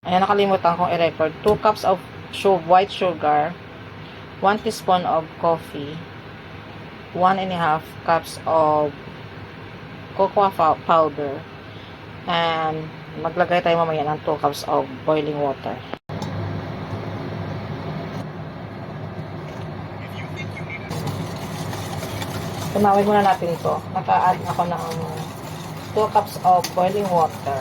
Ayan, nakalimutan kong i-record. 2 cups of white sugar, 1 teaspoon of coffee, 1.5 cups of cocoa powder, and maglagay tayo mamaya ng 2 cups of boiling water. Tunawin muna natin ito. Naka-add ako ng 2 cups of boiling water,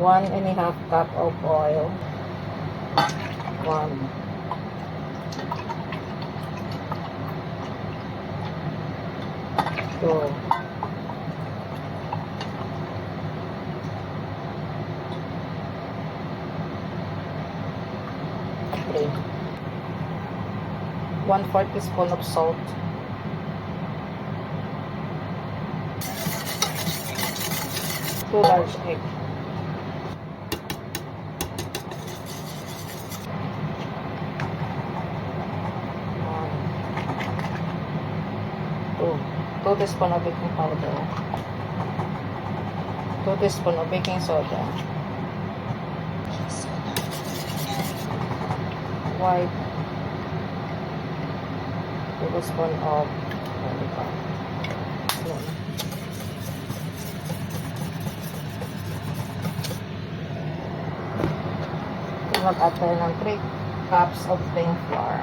1.5 cup of oil, 1, 2, 3, 1/4 teaspoon of salt, 2 large egg, 2 teaspoon of baking powder, 2 teaspoon of baking soda, white, 2 teaspoon of mag-add tayo ng 3 cups of plain flour.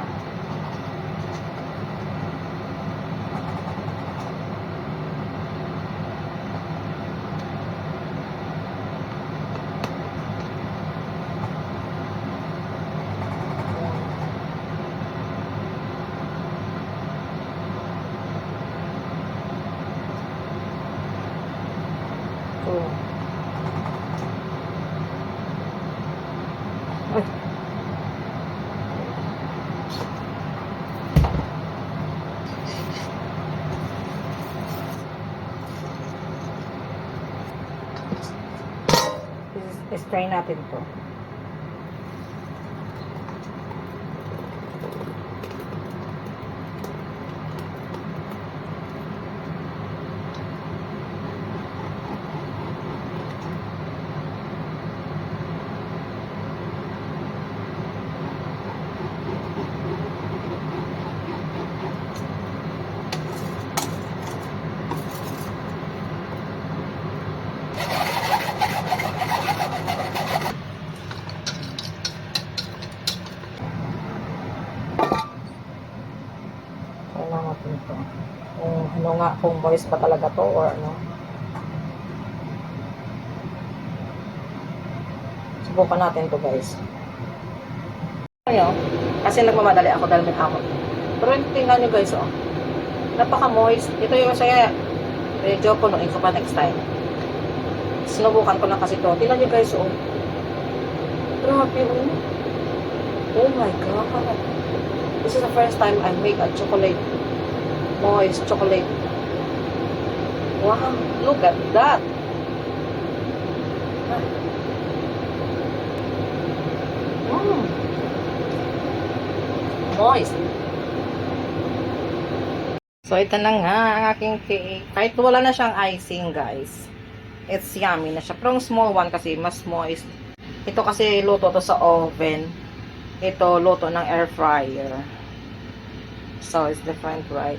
Strain natin to. Ito. Kung ano nga, kung moist pa talaga to or ano. Subukan natin to, guys. Ayun, kasi nagmamadali ako dahil may ako. Pero tingnan nyo, guys, oh. Napaka-moist. Ito yung saya. Medyo punuin ko pa next time. Sinubukan ko na kasi to. Tingnan nyo, guys, oh. Grabe, oh. Oh my God. This is the first time I make a chocolate. Moist chocolate. Wow, look at that. Moist. So, ito na nga ang aking cake. Kahit wala na siyang icing, guys. It's yummy na siya. Pero small one kasi, mas moist. Ito kasi luto to sa oven. Ito luto ng air fryer. So, it's different, right?